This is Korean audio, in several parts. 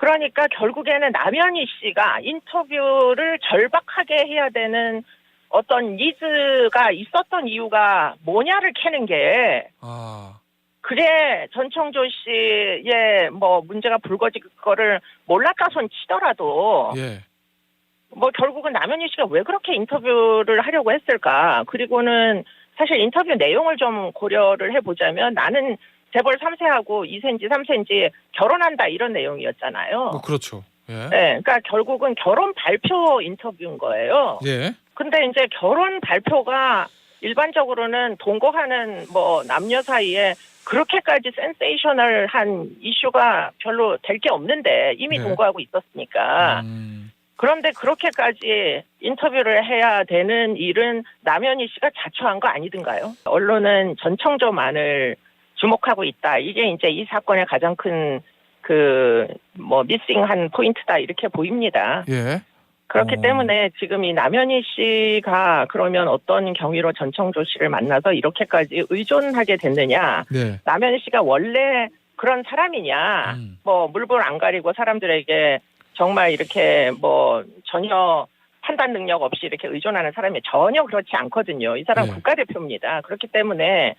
그러니까 결국에는 남현희 씨가 인터뷰를 절박하게 해야 되는 어떤 니즈가 있었던 이유가 뭐냐를 캐는 게 그래 전청조 씨의 뭐 문제가 불거질 거를 몰랐다 손 치더라도 뭐 결국은 남현희 씨가 왜 그렇게 인터뷰를 하려고 했을까? 그리고는 사실 인터뷰 내용을 좀 고려를 해보자면 나는 재벌 3세하고 2세인지 3세인지 결혼한다 이런 내용이었잖아요. 뭐 그렇죠. 예. 네, 그러니까 결국은 결혼 발표 인터뷰인 거예요. 예. 근데 이제 결혼 발표가 일반적으로는 동거하는 뭐 남녀 사이에 그렇게까지 센세이셔널한 이슈가 별로 될 게 없는데 이미 동거하고 있었으니까. 그런데 그렇게까지 인터뷰를 해야 되는 일은 남현희 씨가 자초한 거 아니든가요? 언론은 전청조만을 주목하고 있다. 이게 이제 이 사건의 가장 큰 미싱한 포인트다 이렇게 보입니다. 예. 그렇기 때문에 지금 이 남현희 씨가 그러면 어떤 경위로 전청조 씨를 만나서 이렇게까지 의존하게 됐느냐. 네. 남현희 씨가 원래 그런 사람이냐. 뭐 물불 안 가리고 사람들에게 정말 이렇게 뭐 전혀 판단 능력 없이 이렇게 의존하는 사람이 전혀 그렇지 않거든요. 이 사람 국가대표입니다. 그렇기 때문에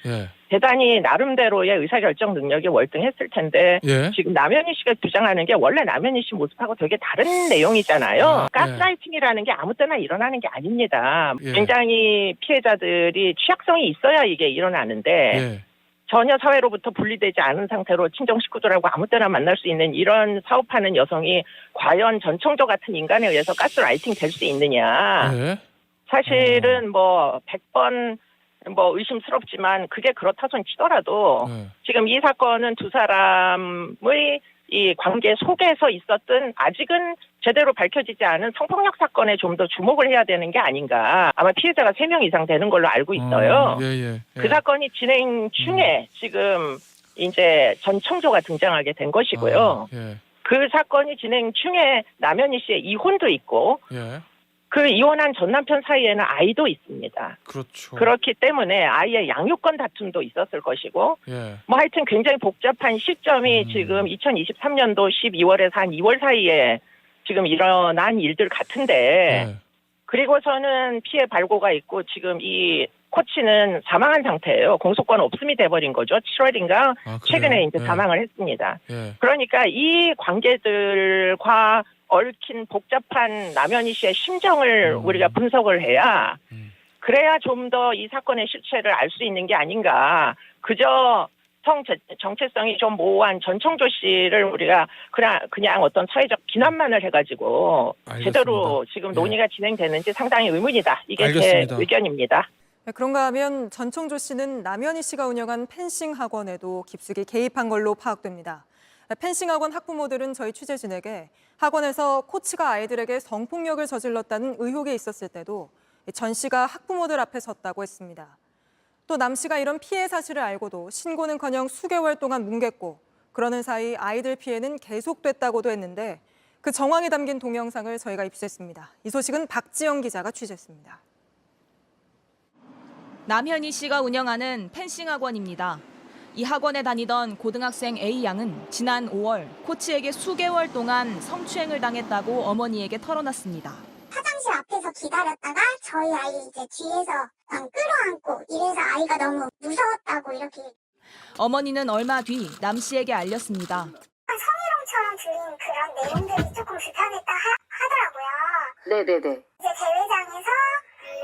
대단히 나름대로의 의사결정 능력이 월등했을 텐데 지금 남현희 씨가 주장하는 게 원래 남현희 씨 모습하고 되게 다른 내용이잖아요. 가스라이팅이라는 게 아무 때나 일어나는 게 아닙니다. 굉장히 피해자들이 취약성이 있어야 이게 일어나는데 전혀 사회로부터 분리되지 않은 상태로 친정 식구들하고 아무 때나 만날 수 있는 이런 사업하는 여성이 과연 전청조 같은 인간에 의해서 가스라이팅 될 수 있느냐. 사실은 뭐 100번 뭐 의심스럽지만 그게 그렇다 손 치더라도 지금 이 사건은 두 사람의 이 관계 속에서 있었던 아직은 제대로 밝혀지지 않은 성폭력 사건에 좀 더 주목을 해야 되는 게 아닌가. 아마 피해자가 3명 이상 되는 걸로 알고 있어요. 그 사건이 진행 중에 지금 이제 전청조가 등장하게 된 것이고요. 그 사건이 진행 중에 남현희 씨의 이혼도 있고 그 이혼한 전 남편 사이에는 아이도 있습니다. 그렇죠. 그렇기 때문에 아이의 양육권 다툼도 있었을 것이고 뭐 하여튼 굉장히 복잡한 시점이 지금 2023년도 12월에서 한 2월 사이에 지금 일어난 일들 같은데 그리고서는 피해 발고가 있고 지금 이 코치는 사망한 상태예요. 공소권 없음이 돼버린 거죠. 7월인가 최근에 이제 사망을 했습니다. 그러니까 이 관계들과 얽힌 복잡한 남현희 씨의 심정을 우리가 분석을 해야 그래야 좀 더 이 사건의 실체를 알 수 있는 게 아닌가. 그저 정체성이 좀 모호한 전청조 씨를 우리가 그냥 어떤 사회적 비난만을 해가지고 제대로 지금 논의가 진행되는지 상당히 의문이다. 이게 알겠습니다. 제 의견입니다. 네, 그런가 하면 전청조 씨는 남현희 씨가 운영한 펜싱 학원에도 깊숙이 개입한 걸로 파악됩니다. 펜싱 학원 학부모들은 저희 취재진에게 학원에서 코치가 아이들에게 성폭력을 저질렀다는 의혹이 있었을 때도 전 씨가 학부모들 앞에 섰다고 했습니다. 또 남 씨가 이런 피해 사실을 알고도 신고는커녕 수개월 동안 뭉갰고 그러는 사이 아이들 피해는 계속됐다고도 했는데 그 정황이 담긴 동영상을 저희가 입수했습니다. 이 소식은 박지영 기자가 취재했습니다. 남현희 씨가 운영하는 펜싱 학원입니다. 이 학원에 다니던 고등학생 A양은 지난 5월 코치에게 수개월 동안 성추행을 당했다고 어머니에게 털어놨습니다. 화장실 앞에서 기다렸다가 저희 아이 이제 뒤에서 끌어안고 이래서 아이가 너무 무서웠다고 이렇게. 어머니는 얼마 뒤 남 씨에게 알렸습니다. 성희롱처럼 들린 그런 내용들이 조금 불편했다 하더라고요. 네네네. 이제 대회장에서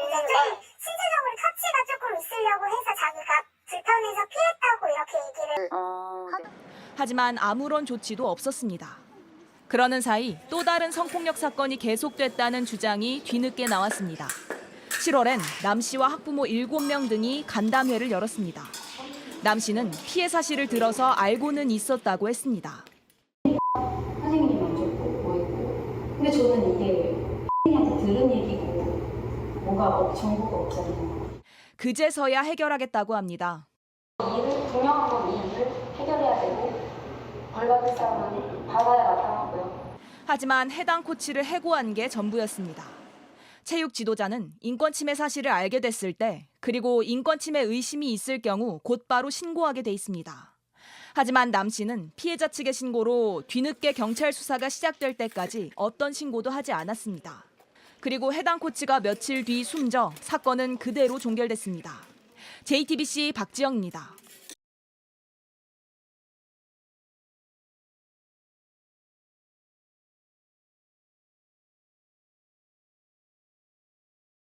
이제 좀 신체적으로 터치가 조금 있으려고 해서 자기가 불편해서 피했다고 이렇게 얘기를. 하지만 아무런 조치도 없었습니다. 그러는 사이 또 다른 성폭력 사건이 계속됐다는 주장이 뒤늦게 나왔습니다. 7월엔 남 씨와 학부모 7명 등이 간담회를 열었습니다. 남 씨는 피해 사실을 들어서 알고는 있었다고 했습니다. 선생님이 먼저 뭐했고 근데 저는 이게 선생님한테 들은 얘기고 뭐가 정보가 없잖아요. 그제서야 해결하겠다고 합니다. 일을 동영한 건 일을 해결해야 되고 벌 받을 사람은 받아야 마땅하고요. 하지만 해당 코치를 해고한 게 전부였습니다. 체육 지도자는 인권 침해 사실을 알게 됐을 때 그리고 인권 침해 의심이 있을 경우 곧바로 신고하게 돼 있습니다. 하지만 남 씨는 피해자 측의 신고로 뒤늦게 경찰 수사가 시작될 때까지 어떤 신고도 하지 않았습니다. 그리고 해당 코치가 며칠 뒤 숨져 사건은 그대로 종결됐습니다. JTBC 박지영입니다.